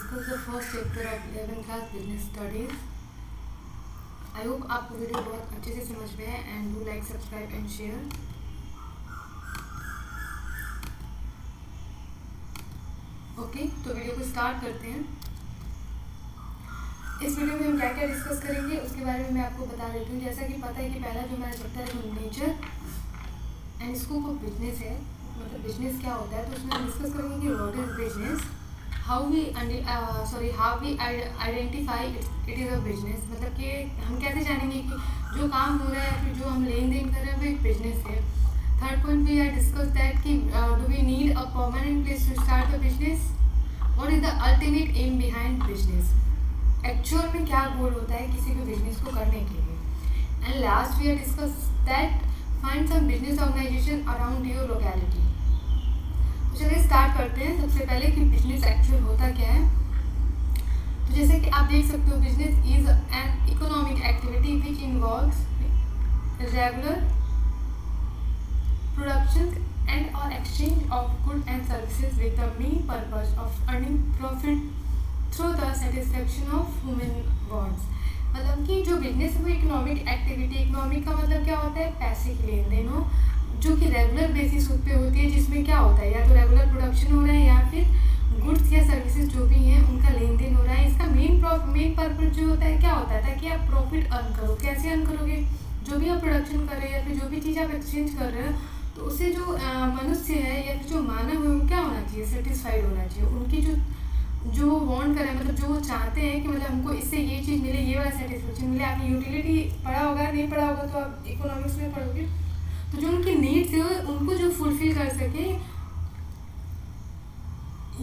discuss the first chapter of 11th class business studies. I hope आपको video बहुत अच्छे से समझ में है and do like subscribe and share. Okay, तो वीडियो को स्टार्ट करते हैं. इस वीडियो में हम क्या क्या डिस्कस करेंगे उसके बारे में मैं आपको बता देती हूँ. जैसा कि पता है कि पहला जो हमारा चैप्टर है वो nature and scope of business है, मतलब बिजनेस क्या होता है. तो उसमें हम डिस्कस करेंगे कि what is business, how we identify it is a business. मतलब कि हम कैसे जानेंगे कि जो काम हो रहा है या फिर जो हम लेन देन कर रहे हैं वो एक बिजनेस है. Third point we are discuss that कि do we need a permanent place to start the business, what is the ultimate aim behind business. Actual में क्या गोल होता है किसी भी बिजनेस को करने के लिए. And last we are discuss that find some business organisation around your locality. तो चलिए स्टार्ट करते हैं. सबसे पहले कि बिजनेस एक्चुअल होता क्या है. तो जैसे कि आप देख सकते हो, business is an economic activity which involves regular production and और exchange of good and services with the main purpose of earning profit through the satisfaction of human wants. मतलब कि जो बिजनेस है वो इकोनॉमिक एक्टिविटी, इकोनॉमिक का मतलब क्या होता है, पैसे की लेन देन हो, जो कि रेगुलर बेसिस पे होती है, जिसमें क्या होता है या तो रेगुलर प्रोडक्शन हो रहा है या फिर गुड्स या सर्विसेज जो भी हैं उनका लेन देन हो रहा है. इसका मेन पर्पज जो होता है क्या होता है, ताकि आप प्रॉफिट अर्न करो. कैसे अर्न करोगे, जो भी आप प्रोडक्शन कर रहे हैं या फिर जो भी चीज़ आप एक्सचेंज कर रहे हो, तो उससे जो मनुष्य है या फिर जो मानव है वो क्या होना चाहिए, सेटिस्फाइड होना चाहिए. उनकी जो वो वांट करें, मतलब जो वो चाहते हैं कि मतलब हमको इससे ये चीज़ मिले, ये वाला सेटिस्फेक्शन मिले. आपने यूटिलिटी पढ़ा होगा, नहीं पढ़ा होगा तो आप इकोनॉमिक्स में पढ़ोगे. तो जो उनकी नीड्स है उनको जो फुलफिल कर सके,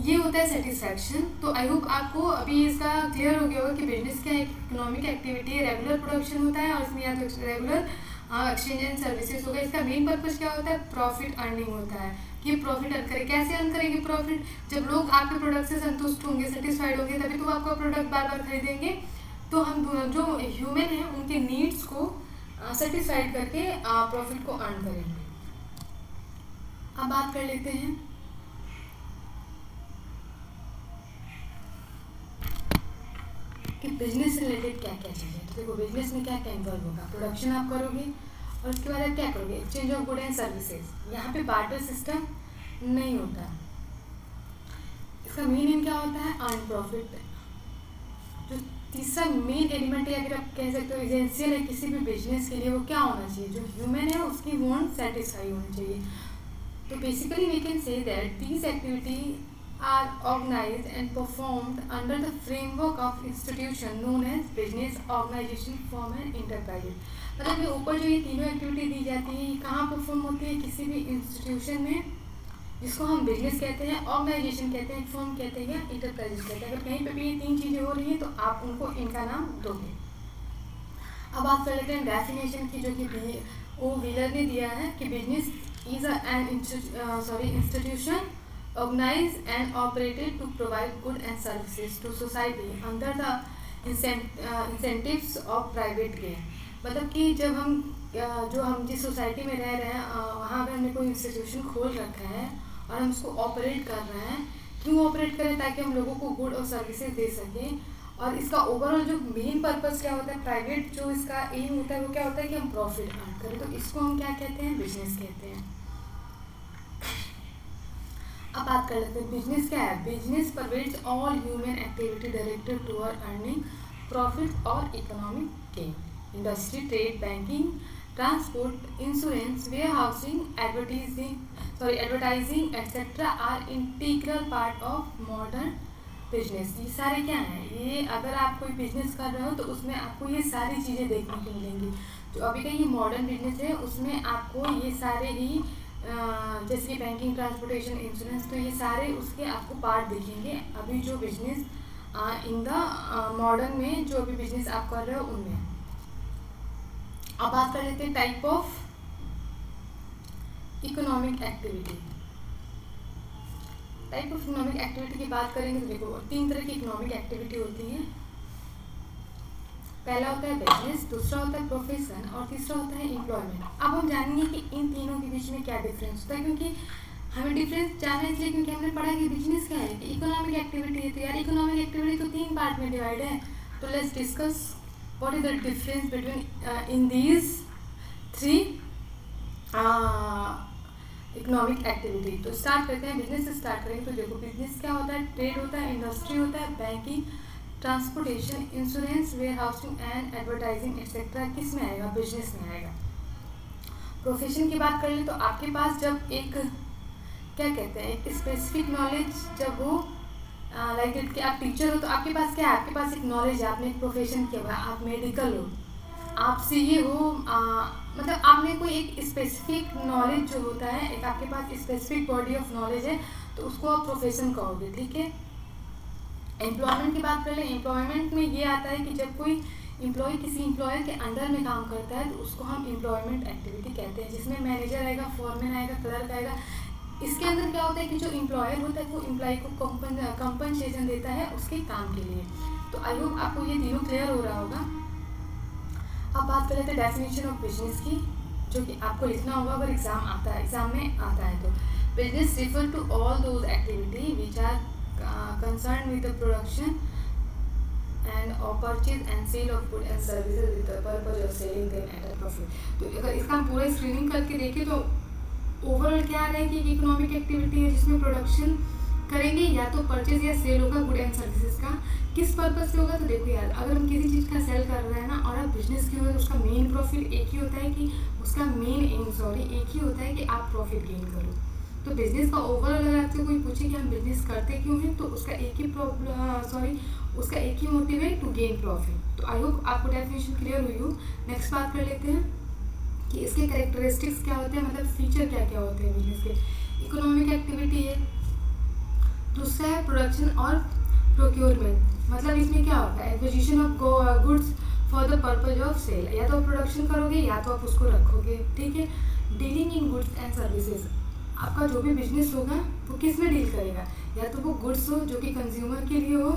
ये होता है सेटिस्फैक्शन. तो आई होप आपको अभी इसका क्लियर हो गया होगा कि बिजनेस क्या है. इकोनॉमिक एक्टिविटी है, रेगुलर प्रोडक्शन होता है और इसमें या तो रेगुलर एक्सचेंज एंड सर्विसेज होगा. इसका मेन पर्पज क्या होता है, प्रॉफिट अर्निंग होता है कि प्रॉफिट अर्न करें. कैसे अर्न करेंगे प्रॉफिट, जब लोग आपके प्रोडक्ट से संतुष्ट होंगे, सेटिस्फाइड होंगे, तभी तो आपका प्रोडक्ट बार बार खरीदेंगे. तो हम जो ह्यूमन है उनके नीड्स को सेटिस्फाइड करके प्रॉफिट को अर्न करेंगे. अब बात कर लेते हैं कि बिजनेस से रिलेटेड क्या क्या चीज़ें. तो देखो, बिजनेस में क्या क्या इन्वॉल्व होगा. प्रोडक्शन आप करोगे और उसके बाद आप क्या करोगे, exchange of good and services. यहाँ पे बार्टर सिस्टम नहीं होता. इसका मेन एम क्या होता है, अर्न प्रॉफिट. जो तीसरा मेन एलिमेंट है, अगर आप कह सकते हो एसेंशियल है किसी भी बिजनेस के लिए, वो क्या होना चाहिए, जो ह्यूमन है उसकी वांट सेटिस्फाई होनी चाहिए. तो basically we can say that these activity are organized and performed under the framework of institution known as business organization firm and enterprises. मतलब ये ऊपर जो ये तीनों एक्टिविटी दी जाती है, ये कहाँ परफॉर्म होती है, किसी भी इंस्टीट्यूशन में, जिसको हम बिजनेस कहते हैं, ऑर्गेनाइजेशन कहते हैं, फर्म कहते हैं या इंटरप्राइजेस कहते हैं. अगर कहीं पे भी ये तीन चीज़ें हो रही हैं तो आप उनको इनका नाम दोगे. अब आप कर लेते हैं डेफिनेशन की, जो कि वो व्हीलर ने दिया है कि business is an institution organized and operated to provide good and services to society under the incentives of private gain. मतलब कि जब हम जिस सोसाइटी में रह रहे हैं वहाँ पे हमने कोई इंस्टीट्यूशन खोल रखा है और हम उसको ऑपरेट कर रहे हैं. क्यों ऑपरेट करें, ताकि हम लोगों को गुड और सर्विसेज दे सकें. और इसका ओवरऑल जो मेन पर्पस क्या होता है, प्राइवेट जो इसका एम होता है वो क्या होता है कि हम प्रॉफिट अर्न करें. तो इसको हम क्या कहते हैं, बिजनेस कहते हैं. अब बात कर लेते हैं बिजनेस क्या है. Business pervades all human activity directed toward earning profit और economic gain. Industry, trade, banking, transport, insurance, warehousing, advertising etcetera are integral part of modern business. ये सारे क्या हैं, ये अगर आप कोई बिजनेस कर रहे हो तो उसमें आपको ये सारी चीज़ें देखने को मिलेंगी. जो अभी का ये मॉडर्न बिजनेस है उसमें आपको ये सारे ही जैसे कि बैंकिंग, ट्रांसपोर्टेशन, इंश्योरेंस, तो ये सारे उसके आपको पार्ट दिखेंगे. अभी जो बिजनेस इन द मॉडर्न में जो अभी बिजनेस आप कर रहे हो उनमें. अब बात कर लेते हैं type of economic activity. Type of economic activity की बात करेंगे तो देखो, तीन तरह की इकोनॉमिक एक्टिविटी होती है. पहला होता है बिजनेस, दूसरा होता है प्रोफेशन और तीसरा होता है एम्प्लॉयमेंट. अब हम जानेंगे कि इन तीनों के बीच में क्या डिफरेंस होता है, क्योंकि हमें डिफरेंस जानना इसलिए क्योंकि हमने पढ़ा कि बिजनेस क्या है, कि इकोनॉमिक एक्टिविटी है। तो यार इकोनॉमिक एक्टिविटी तो 3 पार्ट में डिवाइड है। तो let's discuss what is the difference between in these 3 economic activity. तो स्टार्ट करते हैं, बिजनेस से स्टार्ट करेंगे। तो देखो बिजनेस क्या होता है, ट्रेड होता है, इंडस्ट्री होता है, banking, transportation, insurance, warehousing and advertising etcetera किस में आएगा, बिजनेस में आएगा। प्रोफेशन की बात कर ले तो आपके पास जब एक क्या कहते हैं, एक स्पेसिफिक नॉलेज जब हो लाइक इट कि आप टीचर हो तो आपके पास क्या है, आपके पास एक नॉलेज है, आपने एक प्रोफेशन किया हुआ है, आप मेडिकल हो, आप सीए हो, मतलब आपने कोई एक स्पेसिफिक नॉलेज जो होता है, एक आपके पास स्पेसिफिक बॉडी ऑफ नॉलेज है, तो उसको आप प्रोफेशन कहोगे, ठीक है। एम्प्लॉयमेंट की बात कर लें, एम्प्लॉयमेंट में ये आता है कि जब कोई एम्प्लॉय किसी एम्प्लॉयर के अंडर में काम करता है तो उसको हम एम्प्लॉयमेंट एक्टिविटी कहते हैं, जिसमें मैनेजर आएगा, फॉरमैन आएगा, क्लर्क आएगा। इसके अंदर क्या होता है कि जो एम्प्लॉयर होता है वो एम्प्लॉय को कंपनसेशन देता है उसके काम के लिए। तो आई होप आपको ये तीनों क्लियर हो रहा होगा। अब बात कर लेते हैं डेफिनेशन ऑफ बिजनेस की, जो कि आपको लिखना होगा अगर एग्जाम आता है, एग्जाम में आता है। तो business refer to all those activity which are concern with the production and or purchase and sale of goods and services with the purpose of selling them at a profit। तो अगर इसका हम पूरा screening करके देखें तो overall क्या आ रहा है कि एक इकोनॉमिक एक्टिविटी है जिसमें प्रोडक्शन करेंगे या तो परचेज या सेल होगा गुड एंड सर्विसेज का। किस पर्पज से होगा, तो देखो यार अगर हम किसी चीज़ का सेल कर रहे हैं ना और आप बिजनेस की हो तो उसका मेन प्रॉफिट एक ही होता है कि उसका मेन एम एक ही होता है कि आप प्रॉफिट गेन करो। तो बिजनेस का ओवरऑल अगर आपसे कोई पूछे कि हम बिजनेस करते क्यों हैं तो उसका एक ही उसका एक ही मोटिव है, टू गेन प्रॉफिट। तो आई होप आपको डेफिनेशन क्लियर हुई हो। नेक्स्ट बात कर लेते हैं कि इसके कैरेक्टरिस्टिक्स क्या होते हैं, मतलब फीचर क्या क्या होते हैं बिजनेस के। इकोनॉमिक एक्टिविटी है, दूसरा है प्रोडक्शन और प्रोक्योरमेंट, मतलब इसमें क्या होता है, acquisition of goods for the purpose of sale, या तो आप प्रोडक्शन करोगे या तो आप उसको रखोगे, ठीक है। Dealing in goods and services, आपका जो भी बिजनेस होगा वो किस में डील करेगा, या तो वो गुड्स हो जो कि कंज्यूमर के लिए हो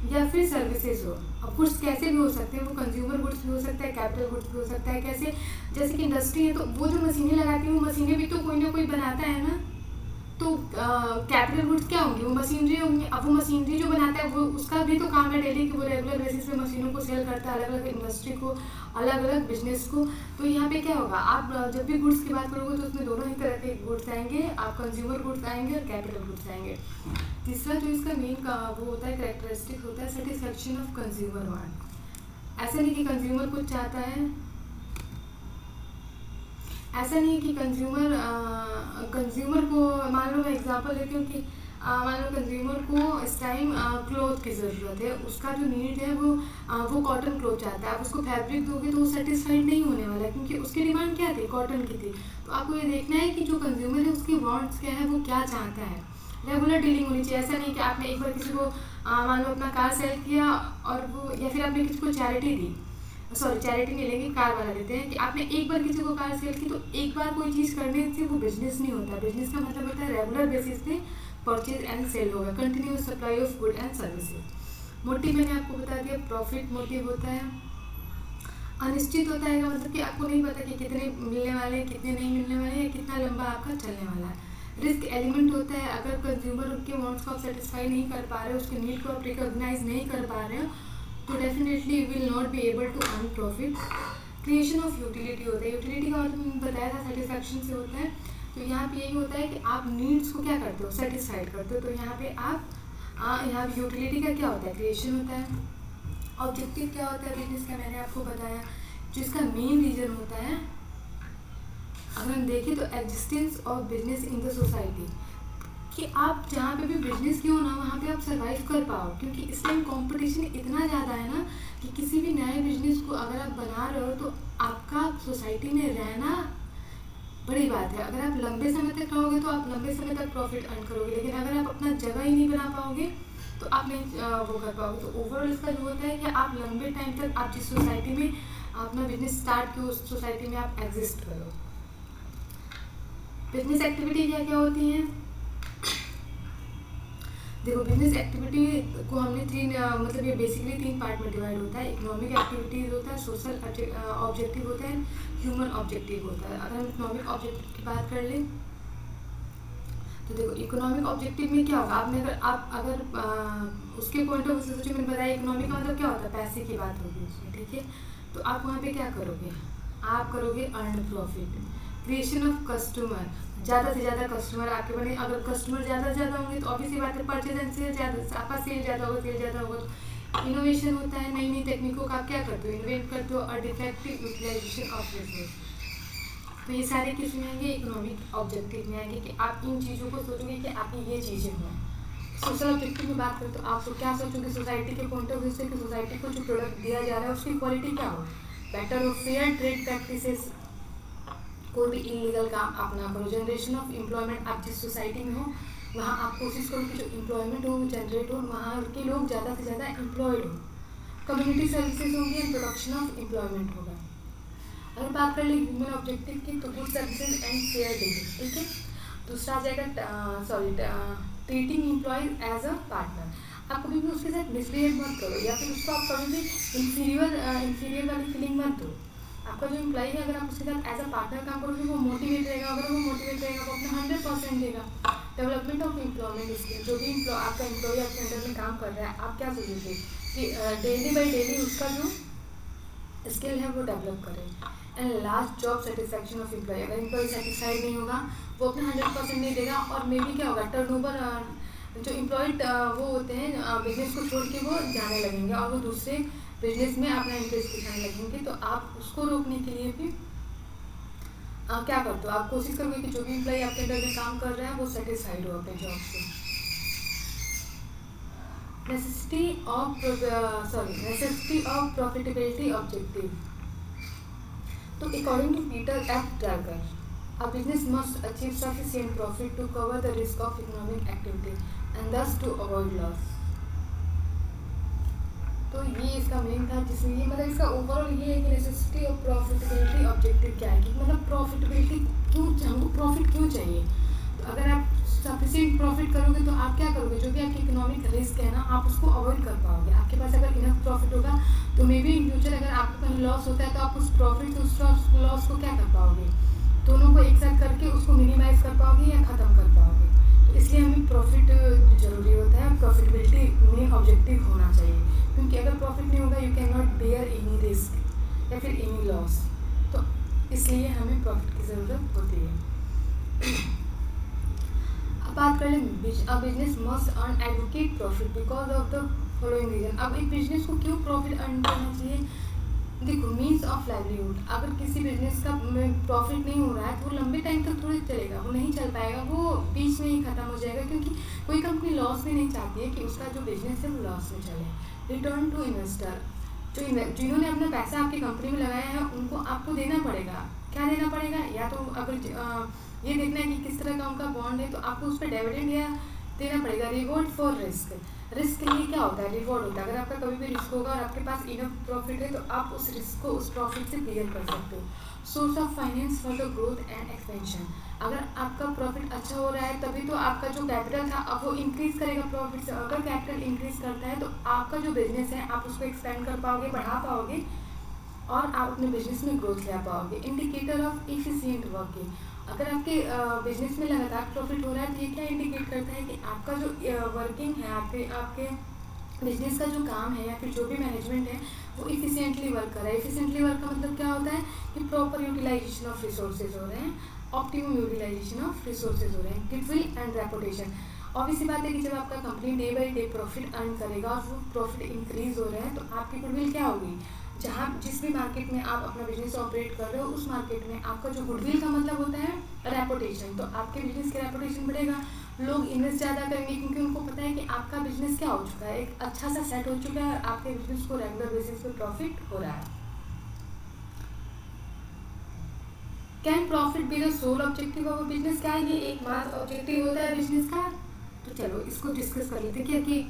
या फिर सर्विसेज हो। अब गुड्स कैसे भी हो सकते हैं, वो कंज्यूमर गुड्स भी हो सकता है, कैपिटल गुड्स भी हो सकता है। कैसे, जैसे कि इंडस्ट्री है तो वो जो मशीनें लगाती है वो मशीनें भी तो कोई ना कोई बनाता है ना, तो कैपिटल गुड्स क्या होंगी, वो मशीनरी होंगी। अब वो मशीनरी जो बनाता है वो उसका भी तो काम है डेली कि वो रेगुलर बेसिस पे मशीनों को सेल करता है, अलग अलग इंडस्ट्री को, अलग अलग बिजनेस को। तो यहाँ पे क्या होगा, आप जब भी गुड्स की बात करोगे तो उसमें दोनों ही तरह के गुड्स आएंगे, आप कंज्यूमर गुड्स आएंगे और कैपिटल गुड्स आएंगे। तीसरा जो इसका मेन वो होता है कैरेक्टरिस्टिक होता है सेटिस्फेक्शन ऑफ कंज्यूमर वांट। ऐसा नहीं कि कंज्यूमर कुछ चाहता है, ऐसा नहीं है कि कंज्यूमर को, मान लो मैं एग्जांपल देती हूँ कि मान लो कंज्यूमर को इस टाइम क्लोथ की ज़रूरत है, उसका जो नीड है वो कॉटन क्लोथ चाहता है। आप उसको फैब्रिक दोगे तो वो सेटिस्फाइड नहीं होने वाला है, क्योंकि उसकी डिमांड क्या थी, कॉटन की थी। तो आपको ये देखना है कि जो कंज्यूमर है उसकी वांट्स क्या है, वो क्या चाहता है। रेगुलर डीलिंग होनी चाहिए, ऐसा नहीं कि आपने एक बार किसी को मान लो अपना कार सेल किया और वो, या फिर आपने किसी को चैरिटी दी, सॉरी चैरिटी नहीं लेंगे, कार वाला देते हैं कि आपने एक बार किसी को कार सेल की, तो एक बार कोई चीज़ करने से वो बिजनेस नहीं होता। बिजनेस का मतलब होता है रेगुलर बेसिस पे परचेज एंड सेल होगा, continuous supply of good and services. Motive मैंने आपको बता दिया, प्रॉफिट मोटिव होता है। अनिश्चित होता है, मतलब कि आपको नहीं पता कि कितने मिलने वाले हैं, कितने नहीं मिलने वाले हैं, कितना लंबा आपका चलने वाला है। रिस्क एलिमेंट होता है, अगर कंज्यूमर के वांट्स को आप सेटिस्फाई नहीं कर पा रहे हो, उसके नीड को आप रिकॉग्नाइज नहीं कर पा रहे हो, तो definitely you will not be able to earn profit. Creation of utility होता है, यूटिलिटी का मतलब मैंने बताया था सेटिस्फैक्शन से होता है। तो यहाँ पे यही होता है कि आप नीड्स को क्या करते हो, सेटिस्फाइड करते हो। तो यहाँ पे आप यहाँ यूटिलिटी का क्या होता है, क्रिएशन होता है। ऑब्जेक्टिव क्या होता है बिजनेस का, मैंने आपको बताया। जो इसका मेन रीजन होता है, अगर हम देखें तो existence of business in the society, कि आप जहाँ पे भी बिजनेस की हो ना वहाँ पे आप सर्वाइव कर पाओ, क्योंकि इस टाइम कॉम्पिटिशन इतना ज़्यादा है ना कि किसी भी नए बिजनेस को अगर आप बना रहे हो तो आपका सोसाइटी में रहना बड़ी बात है। अगर आप लंबे समय तक रहोगे तो आप लंबे समय तक प्रॉफिट अर्न करोगे, लेकिन अगर आप अपना जगह ही नहीं बना पाओगे तो आप नहीं वो कर पाओगे। तो ओवरऑल इसका जो होता है कि आप लंबे टाइम तक आप जिस सोसाइटी में अपना बिजनेस स्टार्ट किया उस सोसाइटी में आप एग्जिस्ट करो। बिजनेस एक्टिविटी क्या क्या होती हैं, देखो बिजनेस एक्टिविटी को हमने मतलब ये बेसिकली 3 पार्ट में डिवाइड होता है। इकोनॉमिक एक्टिविटीज होता है, सोशल ऑब्जेक्टिव होता है, ह्यूमन ऑब्जेक्टिव होता है। अगर हम इकोनॉमिक ऑब्जेक्टिव की बात कर लें तो देखो इकोनॉमिक ऑब्जेक्टिव में क्या होगा, आप अगर उसके पॉइंट ऑफ व्यू से मैंने बताया इकोनॉमिक का मतलब क्या होता है, पैसे की बात होगी उसमें, ठीक है। तो आप वहाँ पे क्या करोगे, आप करोगे earn profit, creation of customer, ज़्यादा से ज़्यादा कस्टमर आपके बने। अगर कस्टमर ज़्यादा से ज़्यादा होंगे तो ऑब्वियसली बात है परचेज एंड सेल ज़्यादा, आपका सेल ज़्यादा होगा, सेल ज़्यादा होगा तो इनोवेशन होता है, नई नई तकनीकों का आप क्या करते हो, इन्वेंट करते हो, और इफेक्टिव यूटिलाइजेशन ऑफ रिसोर्स। तो ये सारे किस में आएंगे, इकोनॉमिक ऑब्जेक्टिव में आएंगे कि आप इन चीज़ों को सोचोगे कि आपकी ये चीज़ें हों। सोशल ऑब्जेक्टिव में बात करें तो आप क्या सोचोगे सोसाइटी के पॉइंट ऑफ व्यू से कि सोसाइटी को जो प्रोडक्ट दिया जा रहा है उसकी क्वालिटी क्या हो, बेटर और फेयर ट्रेड प्रैक्टिसेस, कोई भी इलीगल काम आप ना करो, जनरेशन ऑफ एम्प्लॉयमेंट, आप जिस सोसाइटी में हो वहाँ आप कोशिश करो कि जो एम्प्लॉयमेंट हो वो जनरेट हो, वहाँ के लोग ज़्यादा से ज़्यादा एम्प्लॉयड हो, कम्युनिटी सर्विसेज होंगी एंड प्रोडक्शन ऑफ एम्प्लॉयमेंट होगा। अगर बात कर ले ह्यूमन ऑब्जेक्टिव की तो good services and fair dealing, ठीक है। दूसरा आ जाएगा treating employees as a partner, आप कभी भी उसके साथ मिसबिहेव मत करो या फिर उसको आप कभी भी इंफीरियर वाली फीलिंग मत दो। आपका जो एम्प्लॉय है अगर आप उसके साथ एज अ पार्टनर काम करोगे वो मोटिवेट रहेगा, अगर वो मोटिवेट रहेगा वो अपना 100% देगा। डेवलपमेंट ऑफ एम्प्लॉयमेंट स्किल, जो भी आपका एम्प्लॉय आपके अंडर में काम कर रहा है आप क्या सोचोगे कि डेली बाई डेली उसका जो स्किल है वो डेवलप करें। And last job satisfaction of employ, अगर एम्प्लॉय सेटिस्फाइड नहीं होगा वो अपना 100% नहीं देगा, और मे बी क्या होगा टर्नओवर, जो एम्प्लॉयड वो होते हैं बिजनेस को छोड़ के वो जाने लगेंगे और वो दूसरे बिजनेस में अपना इंटरेस्ट दिखाने लगेंगे। तो आप उसको रोकने के लिए भी क्या करते हो, आप कोशिश करोगे कि जो भी एम्प्लॉय आपके अंडर में काम कर रहा है वो सेटिस्फाइड हो अपने जॉब से। नेसेसिटी ऑफ प्रॉफिटेबिलिटी ऑब्जेक्टिव, तो according to Peter F Drucker, a business must achieve sufficient profit to cover the risk of economic activity and thus to avoid loss। तो ये इसका मेन था, जिसमें ये मतलब इसका ओवरऑल ये है कि नेसेसिटी ऑफ प्रॉफिटेबिलिटी ऑब्जेक्टिव क्या है, कि मतलब प्रॉफिटेबिलिटी क्यों, हमको प्रॉफिट क्यों चाहिए। तो अगर आप सफिशिएंट प्रॉफिट करोगे तो आप क्या करोगे, जो भी आपकी इकोनॉमिक रिस्क है ना आप उसको अवॉइड कर पाओगे। आपके पास अगर इनफ प्रॉफिट होगा तो मे बी इन फ्यूचर अगर आपको कहीं लॉस होता है तो आप उस प्रॉफिट उस लॉस को क्या कर पाओगे, दोनों को एक साथ करके उसको मिनिमाइज कर पाओगे या ख़त्म कर पाओगे। तो इसलिए हमें प्रॉफिट ज़रूरी होता है, प्रॉफिटेबिलिटी मेन ऑब्जेक्टिव होना चाहिए, क्योंकि अगर प्रॉफिट नहीं होगा you can not bear any risk या फिर एनी लॉस, तो इसलिए हमें प्रॉफिट की ज़रूरत होती है। अब बात कर लें business must earn adequate profit because of the following reason. अब एक बिजनेस को क्यों प्रॉफिट अर्न करना चाहिए, देखो मीन्स ऑफ लाइवलीहुड, अगर किसी बिजनेस का प्रॉफिट नहीं हो रहा है तो वो लंबे टाइम तक थोड़ी चलेगा, वो नहीं चल पाएगा, वो बीच में ही ख़त्म हो जाएगा, क्योंकि कोई कंपनी लॉस में नहीं चाहती है कि उसका जो बिजनेस है वो लॉस में चले। रिटर्न टू इन्वेस्टर, जिन्होंने अपना पैसा आपकी कंपनी में लगाया है उनको आपको देना पड़ेगा। क्या देना पड़ेगा, या तो अगर ये देखना है कि किस तरह का उनका बॉन्ड है तो आपको उस पर डिविडेंड या देना पड़ेगा। रिवॉर्ड फॉर रिस्क, रिस्क के लिए क्या होता है, रिवॉर्ड होता है। अगर आपका कभी भी रिस्क होगा और आपके पास इनफ प्रॉफिट है तो आप उस रिस्क को उस प्रॉफिट से क्लियर कर सकते हो। Source of finance for the growth and expansion, अगर आपका प्रॉफिट अच्छा हो रहा है तभी तो आपका जो कैपिटल था अब वो इंक्रीज करेगा प्रॉफिट से। अगर कैपिटल इंक्रीज करता है तो आपका जो बिजनेस है आप उसको एक्सपेंड कर पाओगे, बढ़ा पाओगे और आप अपने बिजनेस में ग्रोथ ले पाओगे। इंडिकेटर ऑफ एफिशिएंट वर्किंग, अगर आपके बिजनेस में लगातार प्रॉफिट हो रहा है तो ये क्या इंडिकेट करता है कि आपका जो वर्किंग है, आपके बिजनेस का जो काम है या फिर जो भी मैनेजमेंट है वो इफिशिएंटली वर्क कर रहा है। इफिशिएंटली वर्क का मतलब क्या होता है कि प्रॉपर यूटिलाइजेशन ऑफ रिसोर्सेज हो रहे हैं, ऑप्टिमम यूटिलाइजेशन ऑफ रिसोर्सेज हो रहे हैं। गुडविल एंड रेपुटेशन, ऑब्वियसली बात है कि जब आपका company day by day profit earn करेगा और वो प्रॉफिट इंक्रीज हो रहे हैं तो आपकी गुडविल क्या होगी, जहाँ जिस भी मार्केट में आप अपना बिजनेस ऑपरेट कर रहे हो उस मार्केट में आपका जो गुडविल का मतलब होता है रेपुटेशन, तो आपके बिजनेस की रेपुटेशन बढ़ेगा, लोग इन्वेस्ट ज़्यादा करेंगे क्योंकि उनको पता है कि आपका बिजनेस क्या हो चुका है, एक अच्छा सा सेट हो चुका है और आपके बिजनेस को रेगुलर बेसिस पे प्रॉफिट हो रहा है। Can profit be the sole objective of a business, क्या ये एकमात्र ऑब्जेक्टिव होता है बिजनेस का। तो चलो इसको डिस्कस कर लेते हैं कि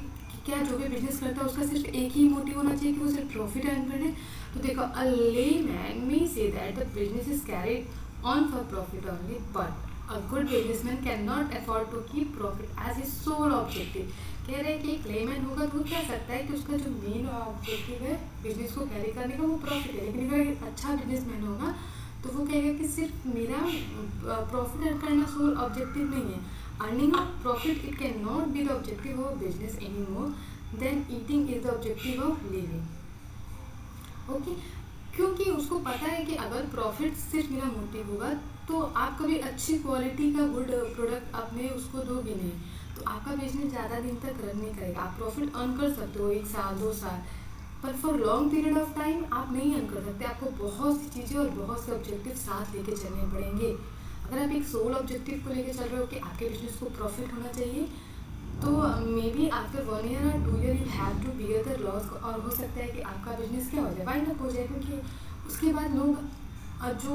क्या जो भी बिजनेस करता है उसका सिर्फ एक ही मोटिव होना चाहिए कि वो सिर्फ प्रॉफिट अर्न करे। तो देखो अ layman may say that the business is carried on for profit only but a good businessman can not afford to keep profit as his sole objective. कह रहे हैं कि एक लेमैन होगा तो वो कह सकता है कि उसका जो मेन ऑब्जेक्टिव है बिजनेस को कैरी करने का वो प्रॉफिट है, लेकिन अगर एक अच्छा बिजनेसमैन होगा तो वो कहेगा कि सिर्फ मेरा प्रॉफिट अर्न करना सोल ऑब्जेक्टिव नहीं है, earning of profit it can not be the objective of business any more than eating is the objective of living. Okay, क्योंकि उसको पता है कि अगर प्रॉफिट सिर्फ मेरा मोटिव होगा तो आप कभी अच्छी क्वालिटी का गुड प्रोडक्ट अपने उसको दोगे नहीं, तो आपका बिजनेस ज़्यादा दिन तक रन नहीं करेगा। आप प्रॉफिट अर्न कर सकते हो 1 साल 2 साल, पर for long period of time आप नहीं अर्न कर सकते। आपको बहुत सी चीज़ें और बहुत से ऑब्जेक्टिव साथ लेके चलने पड़ेंगे। अगर आप एक सोल ऑब्जेक्टिव को लेके चल रहे हो कि आपके बिजनेस को प्रॉफिट होना चाहिए, तो मे बी आफ्टर 1 ईयर और 2 year you have to bear the loss, और हो सकता है कि आपका बिजनेस क्या हो जाए, वाइंड अप हो जाए, क्योंकि उसके बाद लोग जो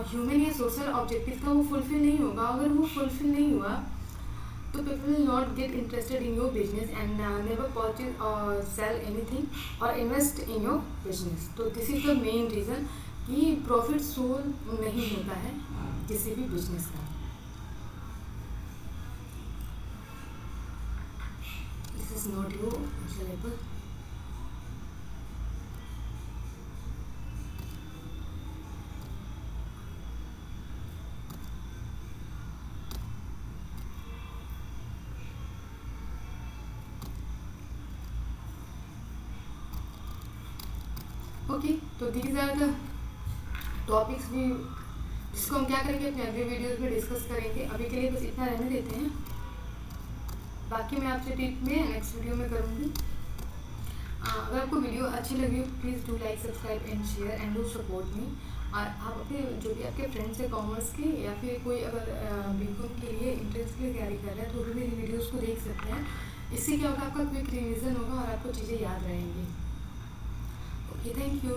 ह्यूमन या सोशल ऑब्जेक्टिव था वो फुलफिल नहीं होगा। अगर वो फुलफिल नहीं हुआ तो people will not get interested in your business and never purchase और सेल एनीथिंग और इन्वेस्ट इन योर बिजनेस। तो this is the main reason कि प्रॉफिट सोल नहीं होता है किसी भी बिजनेस का। This is not your level. Okay, तो दीज आर द टॉपिक्स भी जिसको हम क्या करेंगे अपने अगले वीडियोस में डिस्कस करेंगे। अभी के लिए बस इतना रहने देते हैं, बाकी मैं आपसे टिप में नेक्स्ट वीडियो में करूँगी। अगर आपको वीडियो अच्छी लगी हो please do like subscribe and share and do support me. और आप अपने जो भी आपके फ्रेंड्स हैं कॉमर्स के या फिर कोई अगर बीकॉम के लिए इंट्रेंस के लिए तैयारी कर रहा है तो भी मेरी वीडियोज़ को देख सकते हैं। इससे क्या होगा, आपका क्विक रिवीजन होगा और आपको चीज़ें याद रहेंगी। Okay, thank you.